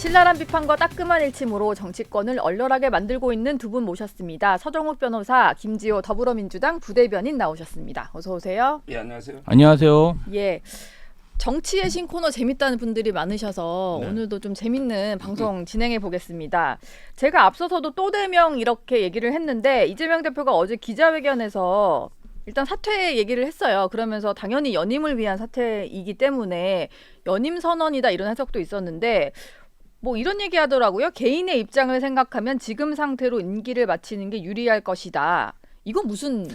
신랄한 비판과 따끔한 일침으로 정치권을 얼얼하게 만들고 있는 두 분 모셨습니다. 서정욱 변호사, 김지호 더불어민주당 부대변인 나오셨습니다. 어서 오세요. 예, 안녕하세요. 안녕하세요. 예. 정치의 신 코너 재밌다는 분들이 많으셔서 네. 오늘도 좀 재밌는 방송 진행해 보겠습니다. 제가 앞서서도 또 대명 이렇게 얘기를 했는데 이재명 대표가 어제 기자회견에서 일단 사퇴 얘기를 했어요. 그러면서 당연히 연임을 위한 사퇴이기 때문에 연임 선언이다 이런 해석도 있었는데 뭐 이런 얘기 하더라고요. 개인의 입장을 생각하면 지금 상태로 임기를 마치는 게 유리할 것이다. 이건 무슨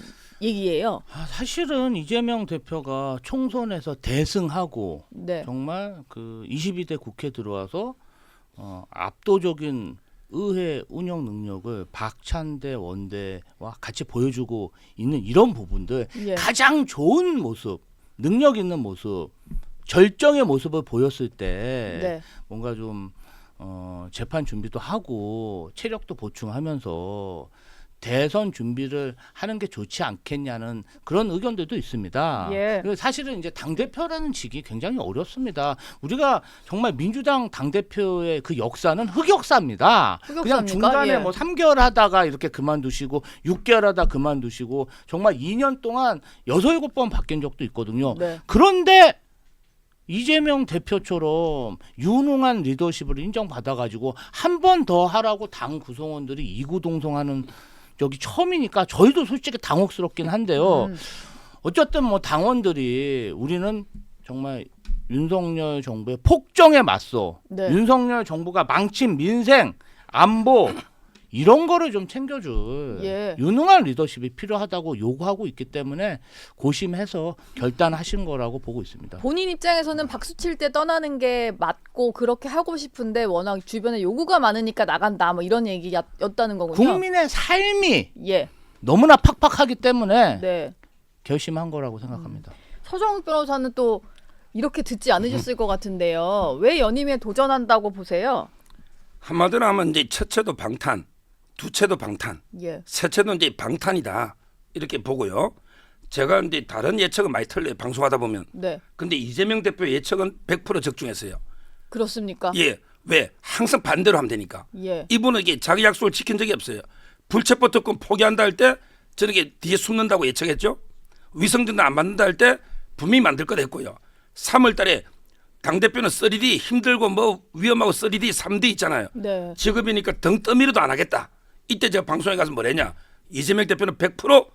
얘기예요? 사실은 이재명 대표가 총선에서 대승하고 네. 정말 그 22대 국회 들어와서 압도적인 의회 운영 능력을 박찬대 원대와 같이 보여주고 있는 이런 부분들 예. 가장 좋은 모습, 능력 있는 모습, 절정의 모습을 보였을 때 네. 뭔가 좀 재판 준비도 하고 체력도 보충하면서 대선 준비를 하는 게 좋지 않겠냐는 그런 의견들도 있습니다. 예. 그래서 사실은 이제 당대표라는 직이 굉장히 어렵습니다. 우리가 정말 민주당 당대표의 그 역사는 흑역사입니다. 그냥 흑역사입니까? 중간에 예. 뭐 3개월 하다가 이렇게 그만두시고 6개월 하다 그만두시고 정말 2년 동안 6, 7번 바뀐 적도 있거든요. 네. 그런데 이재명 대표처럼 유능한 리더십을 인정받아가지고 한 번 더 하라고 당 구성원들이 이구동성하는 적이 처음이니까 저희도 솔직히 당혹스럽긴 한데요. 어쨌든 뭐 당원들이 우리는 정말 윤석열 정부의 폭정에 맞서 네. 윤석열 정부가 망친 민생, 안보 이런 거를 좀 챙겨줄 예. 유능한 리더십이 필요하다고 요구하고 있기 때문에 고심해서 결단하신 거라고 보고 있습니다. 본인 입장에서는 박수 칠 때 떠나는 게 맞고 그렇게 하고 싶은데 워낙 주변에 요구가 많으니까 나간다 뭐 이런 얘기였다는 거군요. 국민의 삶이 예. 너무나 팍팍하기 때문에 네. 결심한 거라고 생각합니다. 서정욱 변호사는 또 이렇게 듣지 않으셨을 것 같은데요. 왜 연임에 도전한다고 보세요? 한마디로 하면 이제 첫째도 방탄, 두째도 방탄, 예. 셋째도 이제 방탄이다 이렇게 보고요. 제가 이제 다른 예측은 많이 틀려요. 방송하다 보면. 네. 근데 이재명 대표 예측은 100% 적중했어요. 그렇습니까? 예, 왜? 항상 반대로 하면 되니까. 예. 이분은 이게 자기 약속을 지킨 적이 없어요. 불체포 특권 포기한다 할 때 저는 이게 뒤에 숨는다고 예측했죠. 위성전단 안 만든다 할 때 분명히 만들 거다 했고요. 3월달에 당 대표는 쓰리디 힘들고 뭐 위험하고 쓰리디 3대 있잖아요. 네. 지금이니까 등 떠미로도 안 하겠다. 이때 제가 방송에 가서 뭐랬냐? 이재명 대표는 100%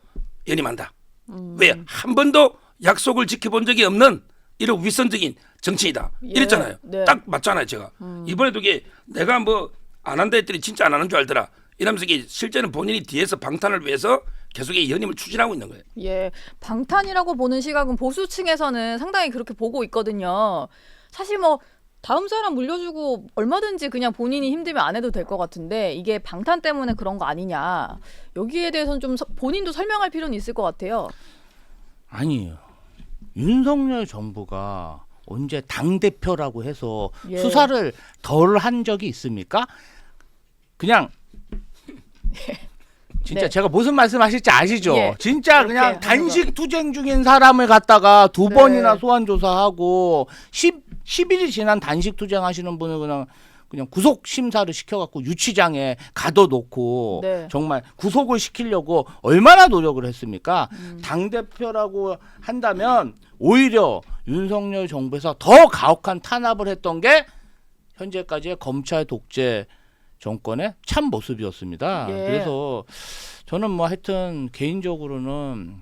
연임한다. 왜? 한 번도 약속을 지켜본 적이 없는 이런 위선적인 정치이다. 예. 이랬잖아요. 네. 딱 맞잖아요, 제가. 이번에도 이게 내가 뭐 안 한다 했더니 진짜 안 하는 줄 알더라. 이러면서 이게 실제는 본인이 뒤에서 방탄을 위해서 계속 이 연임을 추진하고 있는 거예요. 예. 방탄이라고 보는 시각은 보수층에서는 상당히 그렇게 보고 있거든요. 사실 뭐 다음 사람 물려주고 얼마든지 그냥 본인이 힘들면 안 해도 될 것 같은데 이게 방탄 때문에 그런 거 아니냐. 여기에 대해서는 좀 본인도 설명할 필요는 있을 것 같아요. 아니에요. 윤석열 정부가 언제 당대표라고 해서 예. 수사를 덜 한 적이 있습니까? 그냥 진짜 네. 제가 무슨 말씀하실지 아시죠? 예. 진짜 그렇게 그냥 하는 단식 투쟁 중인 사람을 갖다가 두 네. 번이나 소환 조사하고 10일이 지난 단식 투쟁 하시는 분을 그냥 구속 심사를 시켜갖고 유치장에 가둬놓고 네. 정말 구속을 시키려고 얼마나 노력을 했습니까? 당 대표라고 한다면 오히려 윤석열 정부에서 더 가혹한 탄압을 했던 게 현재까지의 검찰 독재 정권의 참 모습이었습니다. 예. 그래서 저는 뭐 하여튼 개인적으로는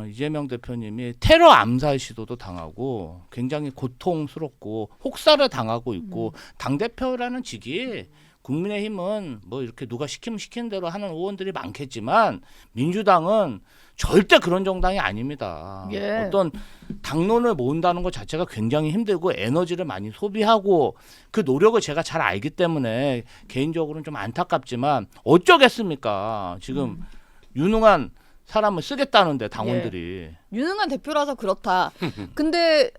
이재명 대표님이 테러 암살 시도도 당하고 굉장히 고통스럽고 혹사를 당하고 있고 당대표라는 직이 국민의힘은 뭐 이렇게 누가 시키면 시키는 대로 하는 의원들이 많겠지만 민주당은 절대 그런 정당이 아닙니다. 예. 어떤 당론을 모은다는 것 자체가 굉장히 힘들고 에너지를 많이 소비하고 그 노력을 제가 잘 알기 때문에 개인적으로는 좀 안타깝지만 어쩌겠습니까? 지금 유능한 사람을 쓰겠다는데 당원들이. 유능한 대표라서 그렇다. 근데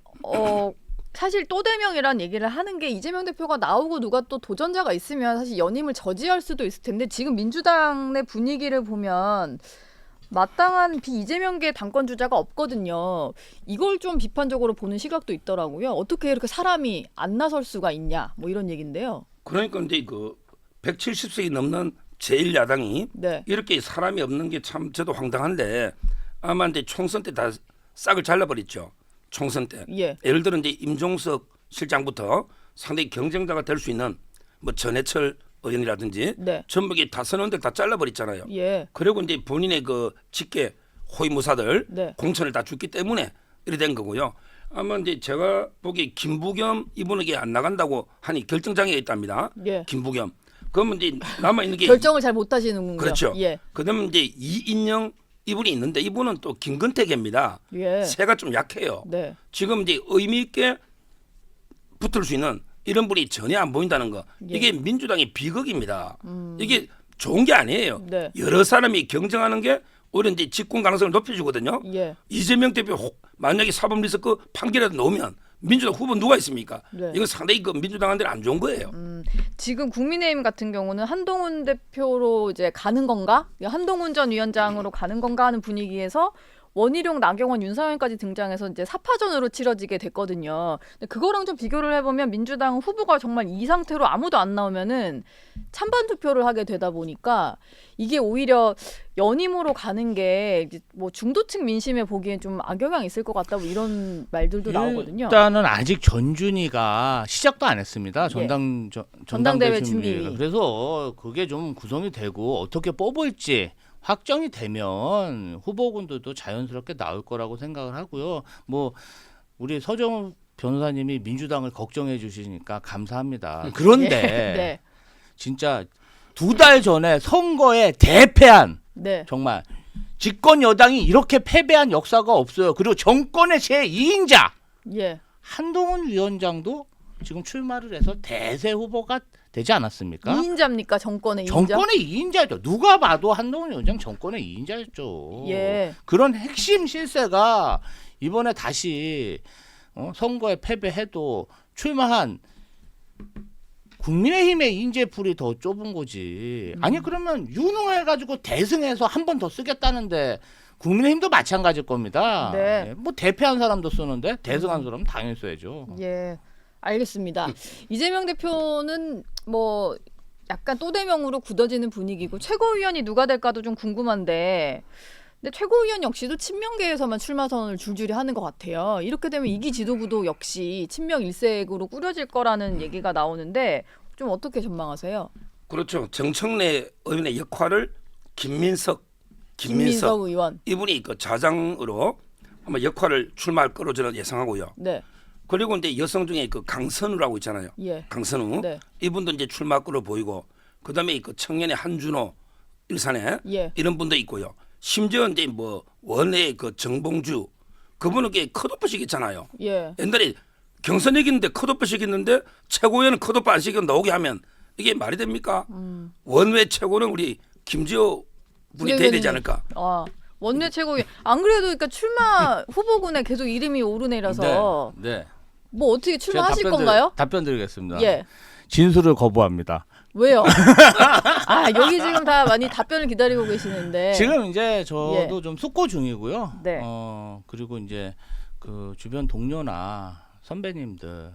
사실 또 대명이란 얘기를 하는 게 이재명 대표가 나오고 누가 또 도전자가 있으면 사실 연임을 저지할 수도 있을 텐데 지금 민주당 내 분위기를 보면 마땅한 비이재명계 당권 주자가 없거든요. 이걸 좀 비판적으로 보는 시각도 있더라고요. 어떻게 이렇게 사람이 안 나설 수가 있냐, 뭐 이런 얘기인데요. 그러니까 이제 그 170석이 넘는 제1야당이 네, 이렇게 사람이 없는 게 참 저도 황당한데 아마 이제 총선 때 다 싹을 잘라버렸죠. 총선 때. 예, 예를 들어 이제 임종석 실장부터 상당히 경쟁자가 될 수 있는 뭐 전해철 의원이라든지 네, 전북이 다선원들 다 잘라버렸잖아요. 예, 그리고 이제 본인의 그 직계 호위무사들 네, 공천을 다 줬기 때문에 이렇게 된 거고요. 아마 이제 제가 보기 김부겸 이분에게 안 나간다고 하니 결정장애가 있답니다. 예. 김부겸. 그러면 이제 남아 있는 게 결정을 잘 못하시는군요. 그렇죠. 예, 그다음 이제 이인영 이분이 있는데 이분은 또 김근태계입니다. 예, 새가 좀 약해요. 네, 지금 이제 의미 있게 붙을 수 있는 이런 분이 전혀 안 보인다는 거. 예. 이게 민주당의 비극입니다. 이게 좋은 게 아니에요. 네, 여러 사람이 경쟁하는 게 오히려 이제 집권 가능성을 높여주거든요. 예, 이재명 대표 만약에 사법 리스크 판결이라도 나오면 민주당 후보 누가 있습니까? 네. 이건 상당히 그 민주당한테는 안 좋은 거예요. 지금 국민의힘 같은 경우는 한동훈 대표로 이제 가는 건가? 한동훈 전 위원장으로 가는 건가 하는 분위기에서 원희룡, 나경원, 윤상현까지 등장해서 이제 사파전으로 치러지게 됐거든요. 근데 그거랑 좀 비교를 해보면 민주당 후보가 정말 이 상태로 아무도 안 나오면은 찬반 투표를 하게 되다 보니까 이게 오히려 연임으로 가는 게 이제 뭐 중도층 민심에 보기엔 좀 악영향이 있을 것 같다 뭐 이런 말들도 나오거든요. 일단은 아직 전준위가 시작도 안 했습니다. 전당대회 준비위. 그래서 그게 좀 구성이 되고 어떻게 뽑을지 확정이 되면 후보군들도 자연스럽게 나올 거라고 생각을 하고요. 뭐 우리 서정우 변호사님이 민주당을 걱정해 주시니까 감사합니다. 그런데 네, 진짜 2달 전에 선거에 대패한 네, 정말 집권 여당이 이렇게 패배한 역사가 없어요. 그리고 정권의 제2인자 예, 한동훈 위원장도 지금 출마를 해서 대세 후보가 되지 않았습니까? 2인자입니까? 정권의 2인자? 정권의 2인자죠. 누가 봐도 한동훈 위원장 정권의 2인자였죠. 예, 그런 핵심 실세가 이번에 다시 선거에 패배해도 출마한 국민의힘의 인재풀이 더 좁은 거지. 아니 그러면 유능해가지고 대승해서 한 번 더 쓰겠다는데 국민의힘도 마찬가지일 겁니다. 네. 예, 뭐 대패한 사람도 쓰는데 대승한 사람은 당연히 써야죠. 예, 알겠습니다. 이재명 대표는 뭐 약간 또대명으로 굳어지는 분위기고 최고위원이 누가 될까도 좀 궁금한데 근데 최고위원 역시도 친명계에서만 출마 선언을 줄줄이 하는 것 같아요. 이렇게 되면 이기 지도부도 역시 친명 일색으로 꾸려질 거라는 얘기가 나오는데 좀 어떻게 전망하세요? 그렇죠. 정청래 의원의 역할을 김민석 의원. 이분이 그 자장으로 아마 역할을 출마할 거로 저는 예상하고요. 네, 그리고 이제 여성 중에 그 강선우라고 있잖아요. 예, 강선우 네, 이분도 이제 출마할 거로 보이고 그다음에 그 청년의 한준호 일산에 예, 이런 분도 있고요. 심지어 이제 뭐 원래 그 정봉주 그분은 게 컷오프식 있잖아요. 예. 옛날에 경선 이기는데 컷오프식 있는데 최고위원은 컷오프 안 시켜 나오게 하면 이게 말이 됩니까? 원외 최고는 우리 김지호 분이 돼야 되지 않을까? 아, 원내 최고위원. 안 그래도 그러니까 출마 후보군에 계속 이름이 오르내려서 네. 뭐 어떻게 제가 출마하실 건가요? 답변 드리겠습니다. 예. 진술을 거부합니다. 왜요? 아, 여기 지금 다 많이 답변을 기다리고 계시는데. 지금 이제 저도 좀 숙고 중이고요. 네. 그리고 이제 그 주변 동료나 선배님들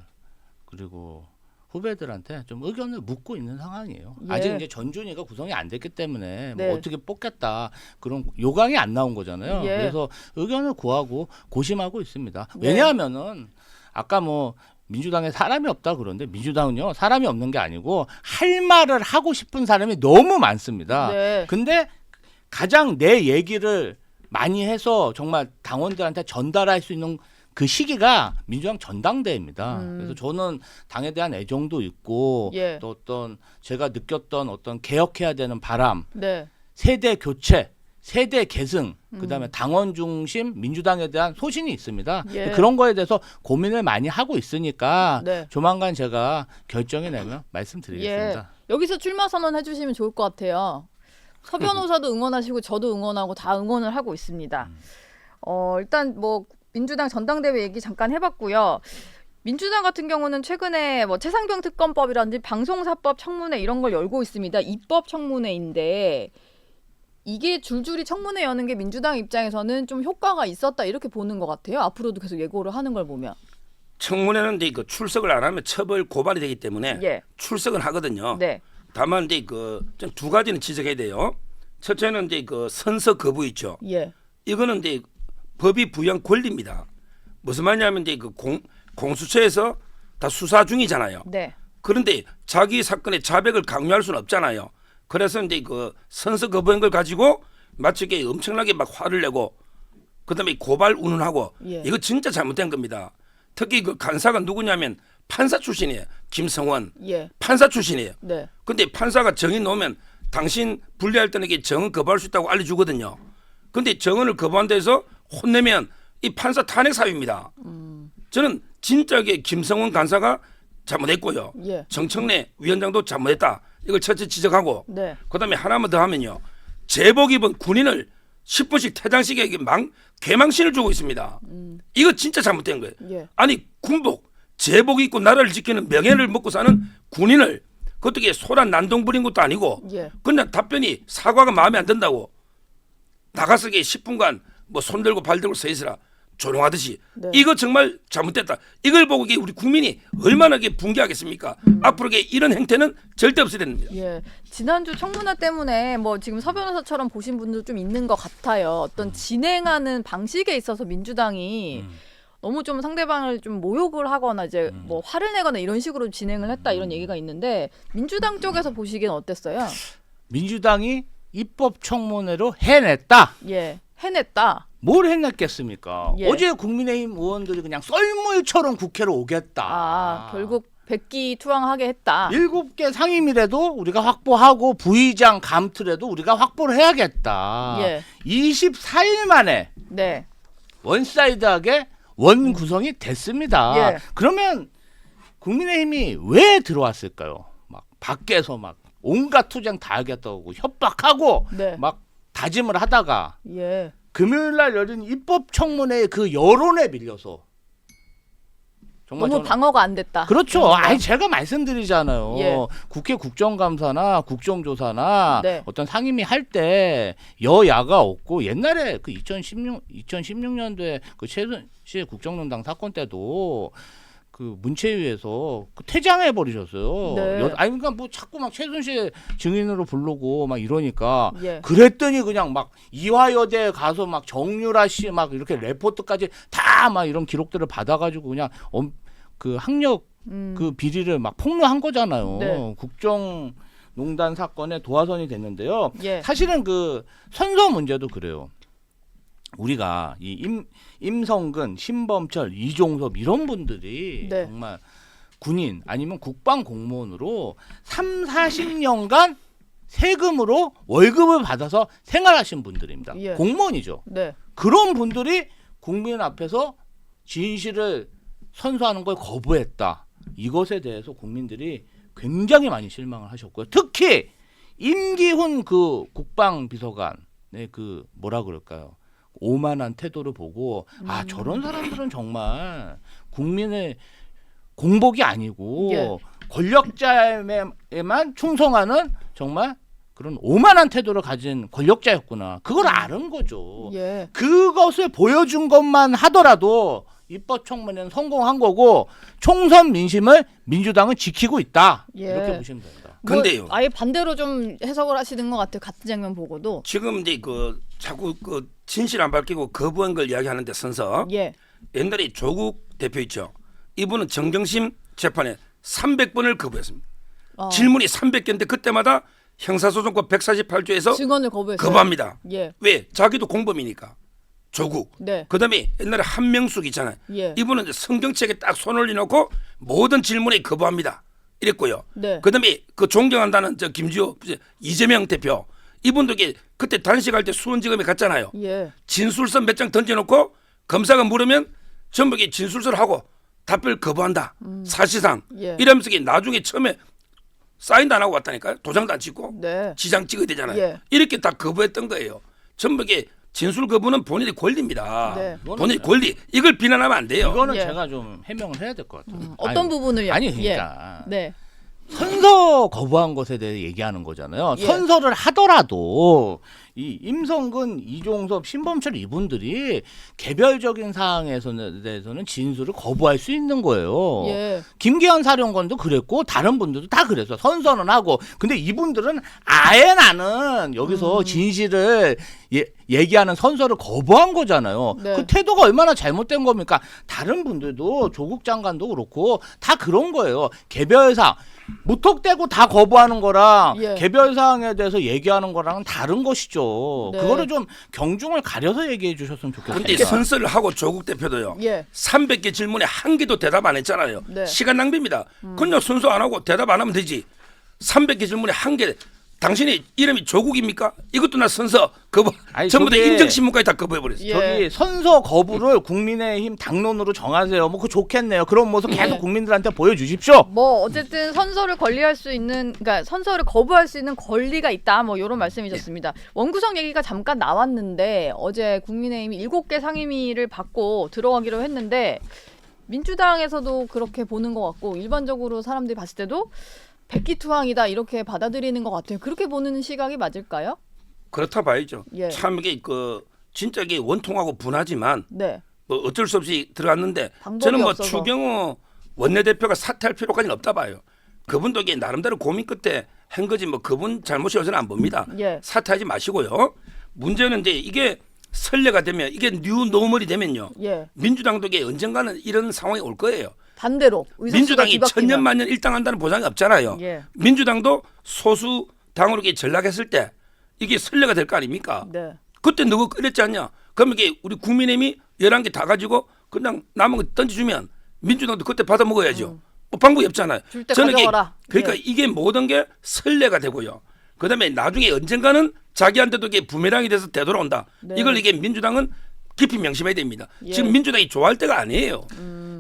그리고 후배들한테 좀 의견을 묻고 있는 상황이에요. 예. 아직 이제 전준위가 구성이 안 됐기 때문에 네. 뭐 어떻게 뽑겠다 그런 요강이 안 나온 거잖아요. 예. 그래서 의견을 구하고 고심하고 있습니다. 네. 왜냐하면은 아까 뭐 민주당에 사람이 없다 그런데 민주당은요 사람이 없는 게 아니고 할 말을 하고 싶은 사람이 너무 많습니다. 네. 근데 가장 내 얘기를 많이 해서 정말 당원들한테 전달할 수 있는 그 시기가 민주당 전당대회입니다. 그래서 저는 당에 대한 애정도 있고 예. 또 어떤 제가 느꼈던 어떤 개혁해야 되는 바람, 네. 세대 교체, 세대 계승, 그다음에 당원 중심 민주당에 대한 소신이 있습니다. 예. 그런 거에 대해서 고민을 많이 하고 있으니까 네. 조만간 제가 결정이 나면 말씀드리겠습니다. 예. 여기서 출마 선언 해주시면 좋을 것 같아요. 서 변호사도 응원하시고 저도 응원하고 다 응원을 하고 있습니다. 일단 뭐 민주당 전당대회 얘기 잠깐 해봤고요. 민주당 같은 경우는 최근에 뭐 최상병 특검법이라든지 방송사법 청문회 이런 걸 열고 있습니다. 입법 청문회인데 이게 줄줄이 청문회 여는 게 민주당 입장에서는 좀 효과가 있었다 이렇게 보는 것 같아요. 앞으로도 계속 예고를 하는 걸 보면. 청문회는 이제 그 출석을 안 하면 처벌 고발이 되기 때문에 예. 출석은 하거든요. 네. 다만 이제 두 가지는 지적해야 돼요. 첫째는 이제 그 선서 거부 있죠. 예. 이거는 이제 법이 부여한 권리입니다. 무슨 말이냐면 이제 그 공수처에서 다 수사 중이잖아요. 네. 그런데 자기 사건의 자백을 강요할 수는 없잖아요. 그래서 이제 그 선서 거부한 걸 가지고 마치 이게 엄청나게 막 화를 내고 그다음에 고발 운운하고 예. 이거 진짜 잘못된 겁니다. 특히 그 간사가 누구냐면 판사 출신이에요. 김성원 예. 판사 출신이에요. 네. 근데 판사가 정인 놓으면 당신 불리할 때는 이게 정은 거부할 수 있다고 알려주거든요. 근데 정은을 거부한 데서 혼내면 이 판사 탄핵 사유입니다. 저는 진짜 이게 김성원 간사가 잘못했고요. 예. 정청래 위원장도 잘못했다. 이걸 첫째 지적하고 네. 그다음에 하나만 더 하면요. 제복 입은 군인을 10분씩 퇴장식에 개망신을 주고 있습니다. 이거 진짜 잘못된 거예요. 예. 아니 군복 제복 입고 나라를 지키는 명예를 먹고 사는 군인을 그것도 이게 소란 난동 부린 것도 아니고 예. 그냥 답변이 사과가 마음에 안 든다고 나가서 10분간 뭐 손들고 발들고 서 있으라 조롱하듯이 네. 이거 정말 잘못됐다. 이걸 보고 이게 우리 국민이 얼마나 이게 분개하겠습니까? 앞으로 이런 행태는 절대 없어야 됩니다. 예. 지난주 청문회 때문에 뭐 지금 서 변호사처럼 보신 분도 좀 있는 것 같아요. 어떤 진행하는 방식에 있어서 민주당이 너무 좀 상대방을 좀 모욕을 하거나 이제 뭐 화를 내거나 이런 식으로 진행을 했다 이런 얘기가 있는데 민주당 쪽에서 보시기엔 어땠어요? 민주당이 입법 청문회로 해냈다. 예. 해냈다. 뭘 해냈겠습니까? 예. 어제 국민의힘 의원들이 그냥 썰물처럼 국회로 오겠다. 아, 결국 백기투항하게 했다. 7개 상임위라도 우리가 확보하고 부의장 감틀에도 우리가 확보를 해야겠다. 예. 24일 만에 네. 원사이드하게 원 구성이 됐습니다. 예. 그러면 국민의힘이 왜 들어왔을까요? 막 밖에서 막 온갖 투쟁 다 하겠다고 협박하고 네. 막 다짐을 하다가 예. 금요일 날 열린 입법 청문회의 그 여론에 밀려서 정말 너무 저는 방어가 안 됐다. 그렇죠. 그러니까. 아니 제가 말씀드리잖아요. 예. 국회 국정감사나 국정조사나 네. 어떤 상임위 할 때 여야가 없고 옛날에 그 2016년도에 그 최순실 국정농단 사건 때도 그 문체위에서 그 퇴장해 버리셨어요. 네. 아니 그러니까 뭐 자꾸 막 최순실 증인으로 부르고 막 이러니까 예. 그랬더니 그냥 막 이화여대 가서 막 정유라 씨 막 이렇게 레포트까지 다 막 이런 기록들을 받아가지고 그냥 그 학력 그 비리를 막 폭로한 거잖아요. 네. 국정농단 사건의 도화선이 됐는데요. 예. 사실은 그 선서 문제도 그래요. 우리가 이 임성근, 신범철, 이종섭 이런 분들이 네. 정말 군인 아니면 국방 공무원으로 3, 40년간 세금으로 월급을 받아서 생활하신 분들입니다. 예. 공무원이죠. 네. 그런 분들이 국민 앞에서 진실을 선서하는 걸 거부했다. 이것에 대해서 국민들이 굉장히 많이 실망을 하셨고요. 특히 임기훈 그 국방비서관의 그 뭐라 그럴까요? 오만한 태도를 보고 아 저런 사람들은 정말 국민의 공복이 아니고 예. 권력자에만 충성하는 정말 그런 오만한 태도를 가진 권력자였구나. 그걸 아는 거죠. 예. 그것을 보여준 것만 하더라도 입법 청문회는 성공한 거고 총선 민심을 민주당은 지키고 있다. 예. 이렇게 보시면 됩니다. 근데요. 뭐 아예 반대로 좀 해석을 하시는 것 같아요. 같은 장면 보고도. 지금 이제 자꾸 진실 안 밝히고 거부한 걸 이야기하는데 선서 예. 옛날에 조국 대표 있죠. 이분은 정경심 재판에 300번을 거부했습니다. 질문이 300개인데 그때마다 형사소송법 148조에서 증언을 거부했어요. 거부합니다. 예. 왜? 자기도 공범이니까. 조국. 네. 그다음에 옛날에 한명숙 있잖아요. 예. 이분은 이제 성경책에 딱 손 올려놓고 모든 질문에 거부합니다. 이랬고요. 네. 그다음에 그 존경한다는 저 김지호 이재명 대표 이분도 이게 그때 단식할 때 수원지검에 갔잖아요. 예. 진술서 몇 장 던져놓고 검사가 물으면 전부 이게 진술서를 하고 답변을 거부한다. 사실상 예. 이러면서 이게 나중에 처음에 사인도 안 하고 왔다니까요. 도장도 안 찍고 네. 지장 찍어야 되잖아요. 예. 이렇게 다 거부했던 거예요. 전부 이게 진술 거부는 본인의 권리입니다. 네. 본인의 권리. 이걸 비난하면 안 돼요. 이거는 예. 제가 좀 해명을 해야 될 것 같아요. 어떤 부분을요? 아니 그러니까 예. 네. 선서 거부한 것에 대해 얘기하는 거잖아요. 예. 선서를 하더라도 이 임성근, 이종섭, 신범철 이분들이 개별적인 사항에서는 대해서는 진술을 거부할 수 있는 거예요. 예. 김기현 사령관도 그랬고 다른 분들도 다 그랬어. 선서는 하고. 근데 이분들은 아예 나는 여기서 진실을 얘기하는 선서를 거부한 거잖아요. 네. 그 태도가 얼마나 잘못된 겁니까? 다른 분들도 조국 장관도 그렇고 다 그런 거예요. 개별사항 무턱대고 다 거부하는 거랑 예. 개별사항에 대해서 얘기하는 거랑은 다른 것이죠. 네. 그거를 좀 경중을 가려서 얘기해 주셨으면 좋겠습니다. 근데 선서를 하고 조국 대표도요. 예. 300개 질문에 한 개도 대답 안 했잖아요. 네. 시간 낭비입니다. 그냥 순서 안 하고 대답 안 하면 되지. 300개 질문에 한 개. 당신이 이름이 조국입니까? 이것도 나 선서 거부. 아니, 전부 다 저기- 인정신문까지 다 거부해버렸어요. 예. 저기 선서 거부를 국민의힘 당론으로 정하세요. 뭐 그거 좋겠네요. 그런 모습 계속 예. 국민들한테 보여주십시오. 뭐 어쨌든 선서를 권리할 수 있는, 그러니까 선서를 거부할 수 있는 권리가 있다, 뭐 이런 말씀이셨습니다. 원구성 얘기가 잠깐 나왔는데 어제 국민의힘이 7개 상임위를 받고 들어가기로 했는데 민주당에서도 그렇게 보는 것 같고 일반적으로 사람들이 봤을 때도 백기투항이다 이렇게 받아들이는 것 같아요. 그렇게 보는 시각이 맞을까요? 그렇다 봐야죠. 예. 참 이게 진짜 이게 원통하고 분하지만 네. 뭐 어쩔 수 없이 들어갔는데 방법이 저는 뭐 없어서. 추경호 원내대표가 사퇴할 필요까지는 없다 봐요. 그분도 이게 나름대로 고민 끝에 한 거지 뭐 그분 잘못이어서는 안 봅니다. 예. 사퇴하지 마시고요. 문제는 이제 이게 선례가 되면 이게 뉴 노멀이 되면요. 예. 민주당도 이게 언젠가는 이런 상황이 올 거예요. 반대로 의석수가 민주당이 뒤바뀌면. 천년만년 일당한다는 보장이 없잖아요. 예. 민주당도 소수 당으로 이렇게 전락했을 때 이게 선례가 될 거 아닙니까? 네. 그때 누구 그랬지 않냐? 그럼 이게 우리 국민의힘이 11개 다 가지고 그냥 남은 거 던져주면 민주당도 그때 받아 먹어야죠. 뭐 방법이 없잖아요. 줄때 저는 이게 가져가라. 그러니까 예. 이게 모든 게 선례가 되고요. 그다음에 나중에 언젠가는 자기한테도 이게 부메랑이 돼서 되돌아온다. 네. 이걸 이게 민주당은 깊이 명심해야 됩니다. 예. 지금 민주당이 좋아할 때가 아니에요.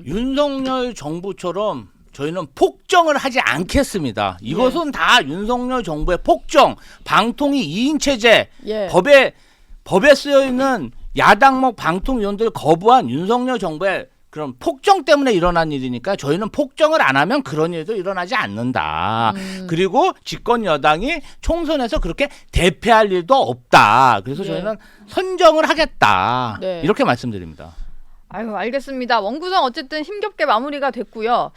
윤석열 정부처럼 저희는 폭정을 하지 않겠습니다. 이것은 다 윤석열 정부의 폭정, 방통위 2인 체제, 예. 법에 쓰여 있는 야당목 방통위원들 거부한 윤석열 정부의 그런 폭정 때문에 일어난 일이니까 저희는 폭정을 안 하면 그런 일도 일어나지 않는다. 그리고 집권 여당이 총선에서 그렇게 대패할 일도 없다. 그래서 예. 저희는 선정을 하겠다. 네. 이렇게 말씀드립니다. 아유, 알겠습니다. 원구성 어쨌든 힘겹게 마무리가 됐고요.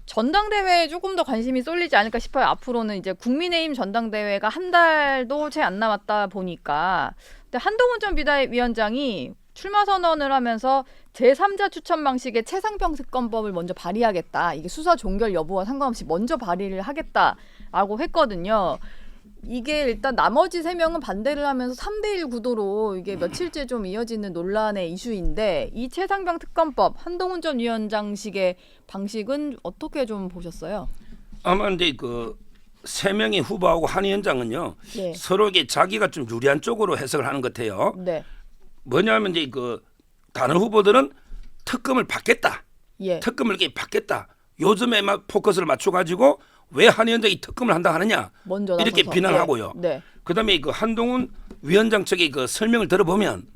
전당대회에 조금 더 관심이 쏠리지 않을까 싶어요. 앞으로는 이제 국민의힘 전당대회가 한 달도 채 안 남았다 보니까. 근데 한동훈 전 비대위원장이 출마 선언을 하면서 제3자 추천 방식의 최상병특검법을 먼저 발의하겠다. 이게 수사 종결 여부와 상관없이 먼저 발의를 하겠다라고 했거든요. 이게 일단 나머지 3명은 반대를 하면서 3대1 구도로 이게 며칠째 좀 이어지는 논란의 이슈인데 이 최상병 특검법 한동훈 전 위원장식의 방식은 어떻게 좀 보셨어요? 아마 이제 세 명의 후보하고 한 위원장은요 예. 서로에게 자기가 좀 유리한 쪽으로 해석을 하는 것 같아요. 네. 뭐냐면 이제 다른 후보들은 특검을 받겠다. 예. 특검을 이렇게 받겠다. 요즘에 막 포커스를 맞춰가지고 왜 한 위원장이 특검을 한다 하느냐 먼저 이렇게 나서서. 비난하고요. 네. 그다음에 한동훈 위원장 측의 설명을 들어보면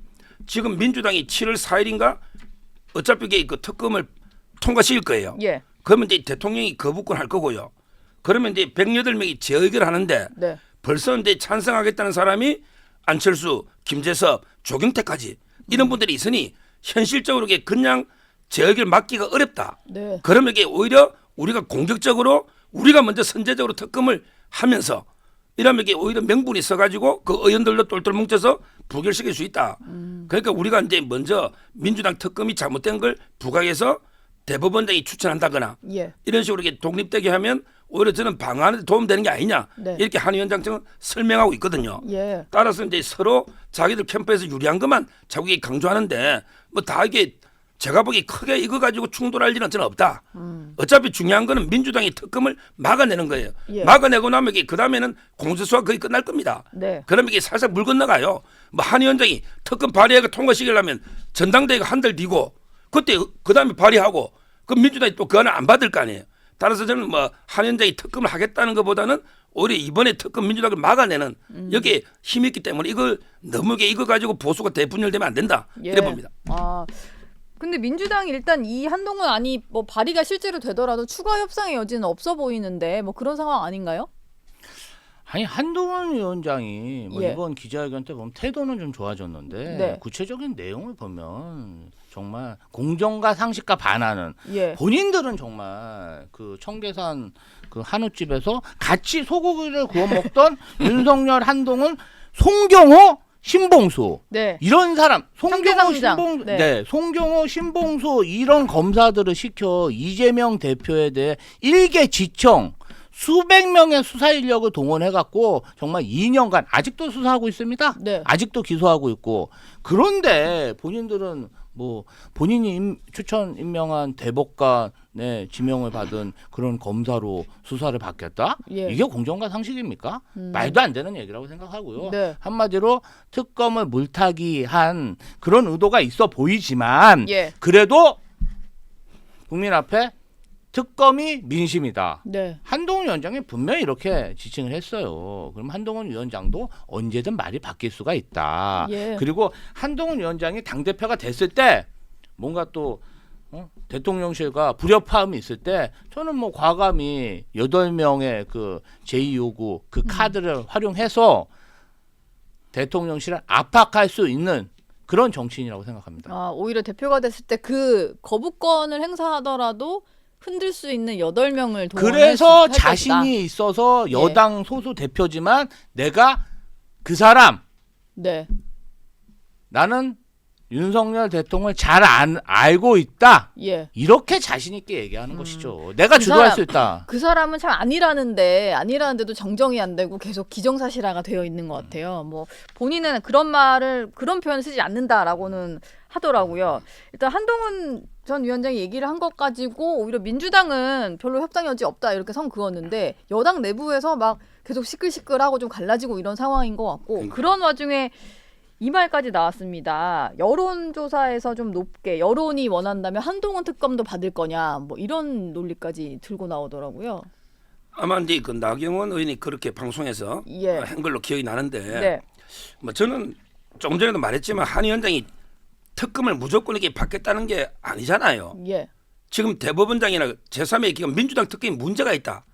지금 민주당이 7월 4일인가 어차피 이게 특검을 통과시킬 거예요. 예. 그러면 이제 대통령이 거부권 할 거고요. 그러면 이제 108명이 재의결을 하는데 네. 벌써 이제 찬성하겠다는 사람이 안철수, 김재섭, 조경태까지 이런 분들이 있으니 현실적으로 이게 그냥 재의결 맡기가 어렵다. 네. 그러면 이게 오히려 우리가 공격적으로 우리가 먼저 선제적으로 특검을 하면서 이러면 이게 오히려 명분이 있어가지고 그 의원들도 똘똘 뭉쳐서 부결시킬 수 있다. 그러니까 우리가 이제 먼저 민주당 특검이 잘못된 걸 부각해서 대법원장이 추천한다거나 예. 이런 식으로 이렇게 독립되게 하면 오히려 저는 방안에 도움되는 게 아니냐 네. 이렇게 한 위원장 측은 설명하고 있거든요. 예. 따라서 이제 서로 자기들 캠프에서 유리한 것만 자꾸 강조하는데 뭐 다 이게 제가 보기 크게 이거 가지고 충돌할 일은 저는 없다. 어차피 중요한 거는 민주당이 특검을 막아내는 거예요. 예. 막아내고 나면 그 다음에는 공수처가 거의 끝날 겁니다. 네. 그러면 이게 살살 물 건너가요. 뭐 한 위원장이 특검 발의가 통과시키려면 전당대회가 한 달 뒤고 그때 그 다음에 발의하고 그 민주당이 또 그 안을 안 받을 거 아니에요. 따라서 저는 뭐 한 위원장이 특검을 하겠다는 것보다는 오히려 이번에 특검 민주당을 막아내는 여기에 힘이 있기 때문에 이걸 너무 이거 가지고 보수가 대분열되면 안 된다. 예. 이래 봅니다. 아. 근데 민주당이 일단 이 한동훈 안이 뭐 발의가 실제로 되더라도 추가 협상의 여지는 없어 보이는데 뭐 그런 상황 아닌가요? 아니 한동훈 위원장이 뭐 예. 이번 기자회견 때 보면 태도는 좀 좋아졌는데 네. 구체적인 내용을 보면 정말 공정과 상식과 반하는 예. 본인들은 정말 그 청계산 그 한우집에서 같이 소고기를 구워 먹던 윤석열, 한동훈, 송경호, 신봉수 네. 이런 사람 송경호, 청계산장. 신봉수 네. 네, 송경호, 신봉수 이런 검사들을 시켜 이재명 대표에 대해 일개지청 수백 명의 수사 인력을 동원해 갖고 정말 2년간 아직도 수사하고 있습니다. 네. 아직도 기소하고 있고 그런데 본인들은 뭐 본인이 추천 임명한 대법관의 지명을 받은 그런 검사로 수사를 받겠다? 예. 이게 공정과 상식입니까? 말도 안 되는 얘기라고 생각하고요. 네. 한마디로 특검을 물타기한 그런 의도가 있어 보이지만 예. 그래도 국민 앞에 특검이 민심이다. 네. 한동훈 위원장이 분명히 이렇게 지칭을 했어요. 그럼 한동훈 위원장도 언제든 말이 바뀔 수가 있다. 예. 그리고 한동훈 위원장이 당대표가 됐을 때 뭔가 또 대통령실과 불협화음이 있을 때 저는 뭐 과감히 8명의 그 제2요구 그 카드를 활용해서 대통령실을 압박할 수 있는 그런 정치인이라고 생각합니다. 아, 오히려 대표가 됐을 때 그 거부권을 행사하더라도 흔들 수 있는 8명을 그래서 자신이 있어서 예. 여당 소수 대표지만 내가 그 사람 네. 나는 윤석열 대통령을 잘 알고 있다. 예. 이렇게 자신 있게 얘기하는 것이죠. 내가 그 주도할 사람, 수 있다. 그 사람은 참 아니라는데도 정정이 안 되고 계속 기정사실화가 되어 있는 것 같아요. 뭐 본인은 그런 표현을 쓰지 않는다라고는 하더라고요. 일단 한동훈 전 위원장이 얘기를 한 것 가지고 오히려 민주당은 별로 협상 여지 없다 이렇게 선 그었는데 여당 내부에서 막 계속 시끌시끌하고 좀 갈라지고 이런 상황인 것 같고 그런 와중에 이 말까지 나왔습니다. 여론조사에서 좀 높게 여론이 원한다면 한동훈 특검도 받을 거냐 뭐 이런 논리까지 들고 나오더라고요. 아마 이제 그 나경원 의원이 그렇게 방송에서 예. 한 걸로 기억이 나는데 네. 뭐 저는 조금 전에도 말했지만 한 위원장이 특검을 무조건 이렇게 받겠다는 게 아니잖아요. 예. 지금 대법원장이나 제3의 기관 민주당 특검이 문제가 있다.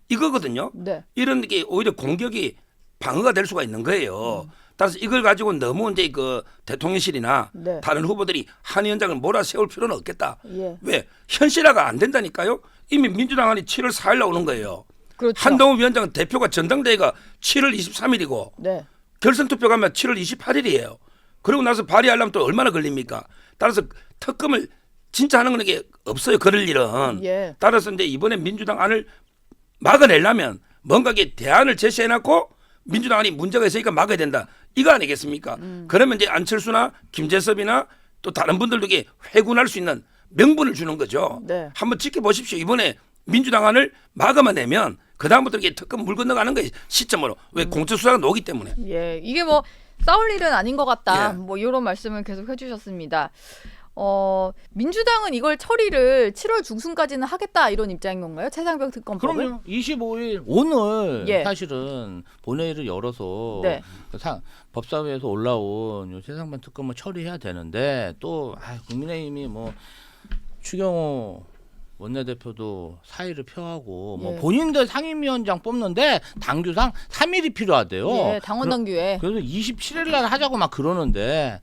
이거거든요. 네. 이런 게 오히려 공격이 방어가 될 수가 있는 거예요. 따라서 이걸 가지고 너무 이제 그 대통령실이나 네. 다른 후보들이 한 위원장을 몰아세울 필요는 없겠다. 예. 왜? 현실화가 안 된다니까요. 이미 민주당 안이 7월 4일 나오는 거예요. 그렇죠. 한동훈 위원장은 대표가 전당대회가 7월 23일이고 네. 결선 투표 가면 7월 28일이에요. 그러고 나서 발의하려면 또 얼마나 걸립니까? 따라서 특검을 진짜 하는 건 이게 없어요. 그럴 일은. 예. 따라서 이제 이번에 민주당 안을 막아내려면 뭔가 이게 대안을 제시해놓고 민주당 안이 문제가 있으니까 막아야 된다. 이거 아니겠습니까? 그러면 이제 안철수나 김재섭이나 또 다른 분들도 이게 회군할 수 있는 명분을 주는 거죠. 네. 한번 지켜보십시오. 이번에 민주당 안을 막아만 내면 그다음부터 이게 특검 물 건너가는 거예요. 시점으로. 왜 공수수사가 녹기 때문에. 예. 이게 뭐 싸울 일은 아닌 것 같다. 예. 뭐 이런 말씀을 계속 해주셨습니다. 민주당은 이걸 처리를 7월 중순까지는 하겠다 이런 입장인 건가요? 최상병 특검법을? 그럼요. 25일 오늘 예. 사실은 본회의를 열어서 네. 법사위에서 올라온 요 최상병 특검을 처리해야 되는데 또 국민의힘이 뭐 추경호 원내대표도 사의를 표하고 뭐 예. 본인들 상임위원장 뽑는데 당규상 3일이 필요하대요. 예, 당원 당규에. 그래서 27일 날 하자고 막 그러는데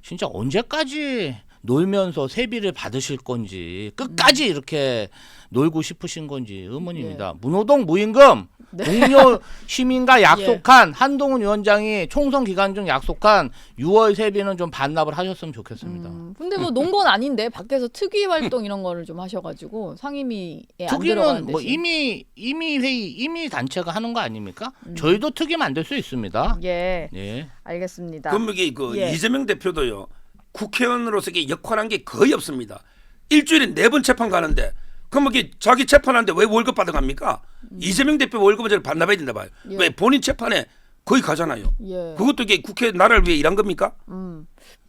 진짜 언제까지 놀면서 세비를 받으실 건지 끝까지 이렇게 놀고 싶으신 건지 의문입니다. 무노동 무임금 네. 동료 시민과 약속한 한동훈 위원장이 총선 기간 중 약속한 6월 세비는 좀 반납을 하셨으면 좋겠습니다. 근데 뭐 논 건 아닌데 밖에서 특위 활동 이런 거를 좀 하셔가지고 상임위에 안 들어가는 특위는 뭐 대신. 이미 회의 이미 단체가 하는 거 아닙니까? 저희도 특위 만들 수 있습니다. 예, 예. 알겠습니다. 그럼 이게 그 예. 이재명 대표도요. 국회의원으로서 이게 역할한 게 거의 없습니다. 일주일에 4번 재판 가는데 그럼 이게 자기 재판하는데 왜 월급 받아갑니까? 이재명 대표 월급을 저를 반납해야 된다 봐요. 예. 왜 본인 재판에 거의 가잖아요. 예. 그것도 이게 국회 나라를 위해 일한 겁니까?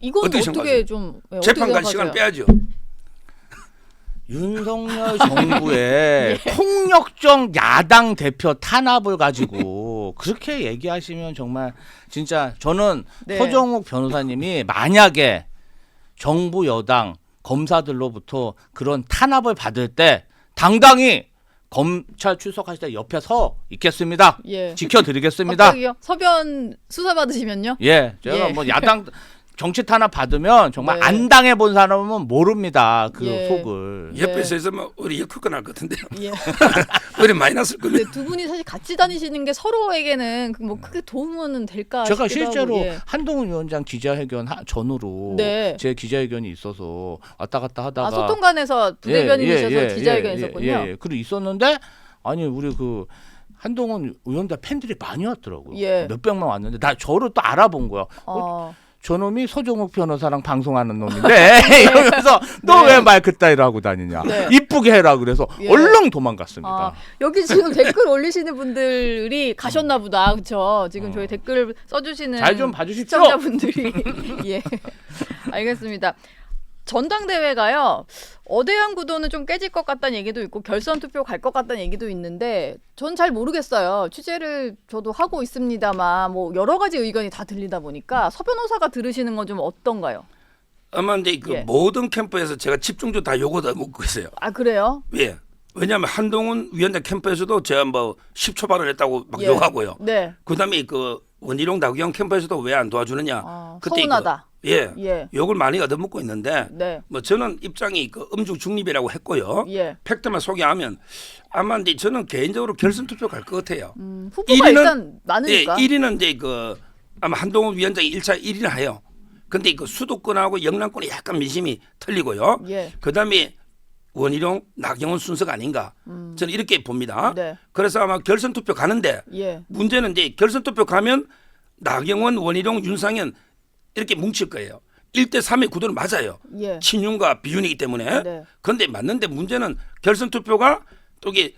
이건 어떻게 어떻게 생각하세요? 좀 재판 갈 어떻게 시간 생각하세요? 빼야죠. 윤석열 정부의 폭력적 야당 대표 탄압을 가지고 그렇게 얘기하시면 정말 진짜 저는 네. 서정욱 변호사님이 만약에 정부 여당 검사들로부터 그런 탄압을 받을 때 당당히 검찰 출석하실 때 옆에 서 있겠습니다. 예. 지켜드리겠습니다. 갑자기요? 서변 수사 받으시면요? 예, 제가 예. 뭐 야당 정치 탄압 받으면 정말 네. 안 당해본 사람은 모릅니다. 그 예. 속을. 옆에서 있으면 우리 역효과 날 것 같은데요. 예. 우리 많이 났을 겁니다. 근데 두 분이 사실 같이 다니시는 게 서로에게는 뭐 크게 도움은 될까 제가 싶기도 실제로 하고, 예. 한동훈 위원장 기자회견 전후로 네. 제 기자회견이 있어서 왔다 갔다 하다가 아, 소통관에서 부대변인이셔서 기자회견 있었군요. 예. 그리고 있었는데 아니 우리 그 한동훈 위원장 팬들이 많이 왔더라고요. 예. 몇백만 왔는데 나 저를 또 알아본 거야. 어, 저놈이 서종욱 변호사랑 방송하는 놈인데 이러면서 너 왜 네. 말 그따위로 하고 다니냐. 네. 이쁘게 해라 그래서 예. 얼른 도망갔습니다. 아, 여기 지금 댓글 올리시는 분들이 가셨나 보다. 그렇죠? 지금 저희 댓글 써주시는 잘 좀 봐주십시오. 시청자분들이 예, 알겠습니다. 전당대회가요. 어대양 구도는 좀 깨질 것 같다는 얘기도 있고 결선 투표 갈 것 같다는 얘기도 있는데 전 잘 모르겠어요. 취재를 저도 하고 있습니다만 뭐 여러 가지 의견이 다 들리다 보니까 서 변호사가 들으시는 건 좀 어떤가요? 아마 이제 그 예. 모든 캠프에서 제가 집중적으로 다 요거다 묻고 있어요. 아 그래요? 예. 왜냐하면 한동훈 위원장 캠프에서도 제가 뭐 10초 발언했다고 막 예. 욕하고요. 네. 그다음에 그 원희룡 나경원 캠프에서도 왜 안 도와주느냐. 아, 그때 서운하다. 예. 예. 욕을 많이 얻어먹고 있는데 네. 뭐 저는 입장이 그 음중 중립이라고 했고요. 예. 팩트만 소개하면 아마 이제 저는 개인적으로 결선 투표 갈 것 같아요. 후보가 1위는 일단 예, 많으니까. 1위는 이제 그 아마 한동훈 위원장이 1차 1위를 해요. 근데 그 수도권하고 영남권이 약간 민심이 틀리고요. 예. 그다음에 원희룡, 나경원 순서가 아닌가. 저는 이렇게 봅니다. 네. 그래서 아마 결선 투표 가는데 예. 문제는 이제 결선 투표 가면 나경원, 원희룡, 윤상현 이렇게 뭉칠 거예요. 1대 3의 구도는 맞아요. 예. 친윤과 비윤이기 때문에. 네. 그런데 맞는데 문제는 결선 투표가 또 이게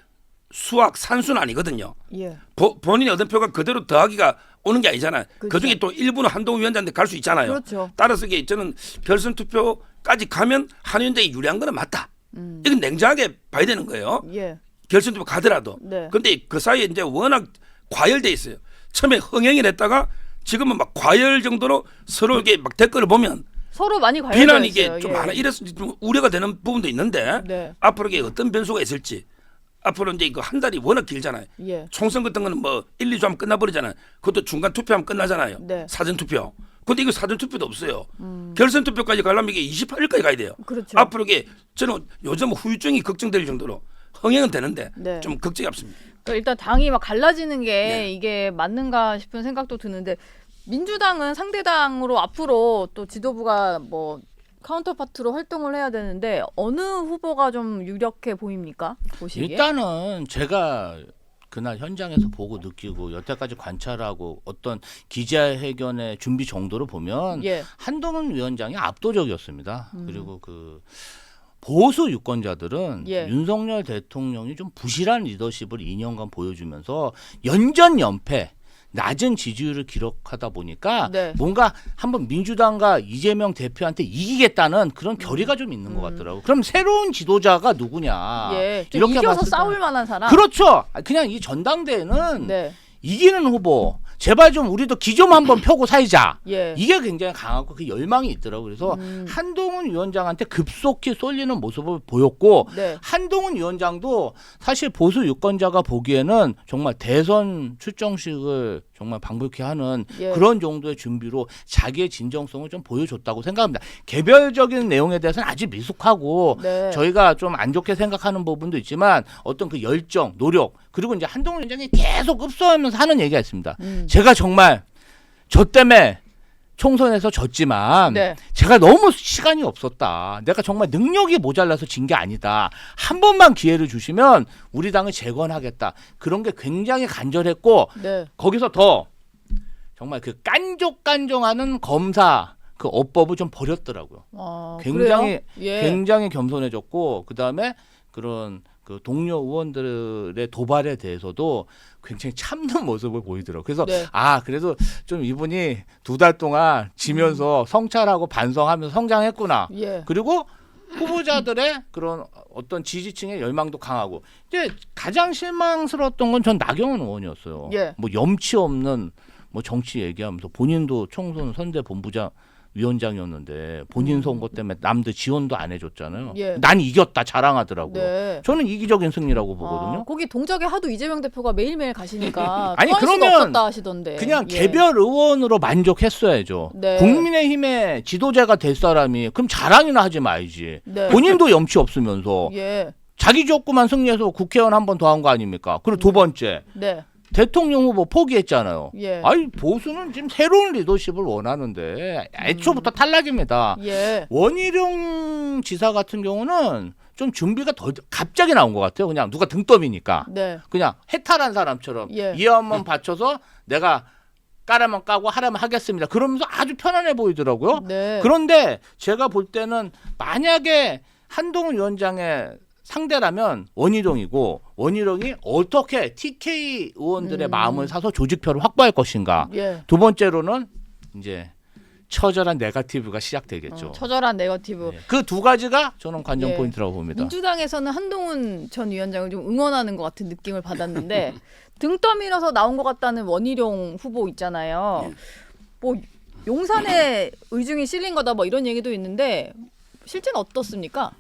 수학 산수는 아니거든요. 예. 본인이 얻은 표가 그대로 더하기가 오는 게 아니잖아요. 그렇죠. 그중에 또 일부는 한동훈 위원장한테 갈 수 있잖아요. 그렇죠. 따라서 이게 저는 결선 투표까지 가면 한 위원장이 유리한 거는 맞다. 이건 냉정하게 봐야 되는 거예요. 예. 결선 투표 가더라도. 네. 근데 그 사이에 이제 워낙 과열돼 있어요. 처음에 흥행을 했다가 지금은 막 과열 정도로 서로 이게 막 댓글을 보면 서로 많이 관련돼 비난 있어요. 이게 좀 예. 많아 이래서 좀 우려가 되는 부분도 있는데 네. 앞으로 이게 어떤 변수가 있을지 앞으로 이제 이거 한 달이 워낙 길잖아요. 예. 총선 같은 거는 뭐 1, 2주 하면 끝나버리잖아요. 그것도 중간 투표하면 끝나잖아요. 네. 사전 투표. 근데 이거 사전 투표도 없어요. 결선 투표까지 가려면 이게 28일까지 가야 돼요. 그렇죠. 앞으로 이게 저는 요즘 후유증이 걱정될 정도로 흥행은 되는데 네. 좀 걱정이 앞섭니다. 그러니까 일단 당이 막 갈라지는 게 네. 이게 맞는가 싶은 생각도 드는데 민주당은 상대당으로 앞으로 또 지도부가 뭐 카운터파트로 활동을 해야 되는데 어느 후보가 좀 유력해 보입니까? 보시기에? 일단은 제가 그날 현장에서 보고 느끼고 여태까지 관찰하고 어떤 기자회견의 준비 정도를 보면 예. 한동훈 위원장이 압도적이었습니다. 그리고 그 보수 유권자들은 예. 윤석열 대통령이 좀 부실한 리더십을 2년간 보여주면서 연전연패 낮은 지지율을 기록하다 보니까 네. 뭔가 한번 민주당과 이재명 대표한테 이기겠다는 그런 결의가 좀 있는 것 같더라고요. 그럼 새로운 지도자가 누구냐? 예. 좀 이렇게 이겨서 봤을 때 싸울 만한 사람. 그렇죠. 그냥 이 전당대회는 네. 이기는 후보 제발 좀 우리도 기 좀 한번 펴고 살자. 예. 이게 굉장히 강하고 그 열망이 있더라고요. 그래서 한동훈 위원장한테 급속히 쏠리는 모습을 보였고 네. 한동훈 위원장도 사실 보수 유권자가 보기에는 정말 대선 출정식을 정말 방불케 하는 예. 그런 정도의 준비로 자기의 진정성을 좀 보여줬다고 생각합니다. 개별적인 내용에 대해서는 아직 미숙하고 네. 저희가 좀 안 좋게 생각하는 부분도 있지만 어떤 그 열정, 노력 그리고 이제 한동훈 위원장이 계속 읍소하면서 하는 얘기가 있습니다. 제가 정말 저 때문에 총선에서 졌지만 네. 제가 너무 시간이 없었다. 내가 정말 능력이 모자라서 진 게 아니다. 한 번만 기회를 주시면 우리 당을 재건하겠다. 그런 게 굉장히 간절했고 네. 거기서 더 정말 그 깐족깐종하는 검사 그 어법을 좀 버렸더라고요. 굉장히 그래요? 예. 굉장히 겸손해졌고 그다음에 그런 그 동료 의원들의 도발에 대해서도 굉장히 참는 모습을 보이더라고요. 그래서 네. 그래도 좀 이분이 2달 동안 지면서 성찰하고 반성하면서 성장했구나. 예. 그리고 후보자들의 그런 어떤 지지층의 열망도 강하고 이제 가장 실망스러웠던 건 전 나경원 의원이었어요. 예. 뭐 염치 없는 뭐 정치 얘기하면서 본인도 총선 선대 본부장 위원장이었는데 본인 선거 때문에 남들 지원도 안 해줬잖아요. 예. 난 이겼다 자랑하더라고요. 네. 저는 이기적인 승리라고 보거든요. 거기 동작에 하도 이재명 대표가 매일매일 가시니까 아니, 토할 수가 그러면 없었다 하시던데. 그냥 예. 개별 의원으로 만족했어야죠. 네. 국민의힘의 지도자가 될 사람이 그럼 자랑이나 하지 말지. 네. 본인도 염치 없으면서 예. 자기 지역구만 승리해서 국회의원 한 번 더 한 거 아닙니까? 그리고 두 번째 네. 대통령 후보 포기했잖아요. 예. 아니 보수는 지금 새로운 리더십을 원하는데 애초부터 탈락입니다. 예. 원희룡 지사 같은 경우는 좀 준비가 더 갑자기 나온 것 같아요. 그냥 누가 등 떠미니까 네. 그냥 해탈한 사람처럼 예. 이한번 받쳐서 내가 까라면 까고 하라면 하겠습니다. 그러면서 아주 편안해 보이더라고요. 네. 그런데 제가 볼 때는 만약에 한동훈 위원장의 상대라면 원희룡이고 원희룡이 어떻게 TK 의원들의 마음을 사서 조직표를 확보할 것인가. 예. 두 번째로는 이제 처절한 네거티브가 시작되겠죠. 처절한 네거티브. 그 두 가지가 저는 관전 예. 포인트라고 봅니다. 민주당에서는 한동훈 전 위원장을 좀 응원하는 것 같은 느낌을 받았는데 등 떠밀어서 나온 것 같다는 원희룡 후보 있잖아요. 뭐 용산에 의중이 실린 거다 뭐 이런 얘기도 있는데 실제는 어떻습니까?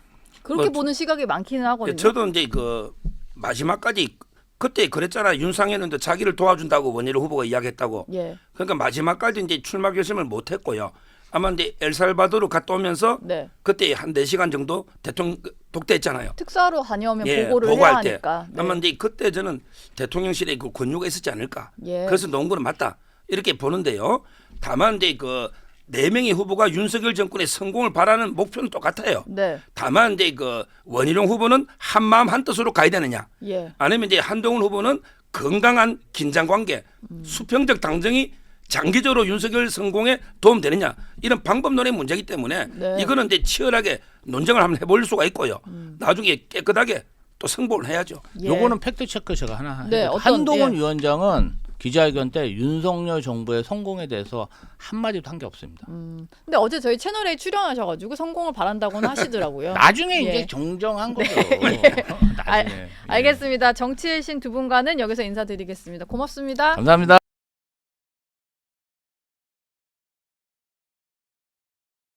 그렇게 뭐, 보는 시각이 많기는 하거든요. 저도 이제 그 마지막까지 그때 그랬잖아. 윤상현은 자기를 도와준다고 원희룡 후보가 이야기했다고. 예. 그러니까 마지막까지 이제 출마 결심을 못했고요. 아마 이제 엘살바도르 갔다 오면서 네. 그때 한 4시간 정도 대통령 독대했잖아요. 특사로 다녀오면 예, 보고를 해야 보고할 때. 하니까. 네. 아마 이제 그때 저는 대통령실에 그 권유가 있었지 않을까. 예. 그래서 농구는 맞다 이렇게 보는데요. 다만 이제 그 4명의 후보가 윤석열 정권의 성공을 바라는 목표는 똑같아요. 네. 다만 이제 그 원희룡 후보는 한 마음 한 뜻으로 가야 되느냐, 예. 아니면 이제 한동훈 후보는 건강한 긴장 관계, 수평적 당정이 장기적으로 윤석열 성공에 도움되느냐 이런 방법론의 문제이기 때문에 네. 이거는 이제 치열하게 논쟁을 한번 해볼 수가 있고요. 나중에 깨끗하게 또 승복을 해야죠. 예. 요거는 팩트 체크 제가 하나 네, 해요. 어떤, 한동훈 예. 위원장은 기자회견 때 윤석열 정부의 성공에 대해서 한마디도 한 게 없습니다. 근데 어제 저희 채널에 출연하셔가지고 성공을 바란다고는 하시더라고요. 나중에 예. 이제 정정한 거죠. 나중에. 예. 알겠습니다. 정치의 신 두 분과는 여기서 인사드리겠습니다. 고맙습니다. 감사합니다.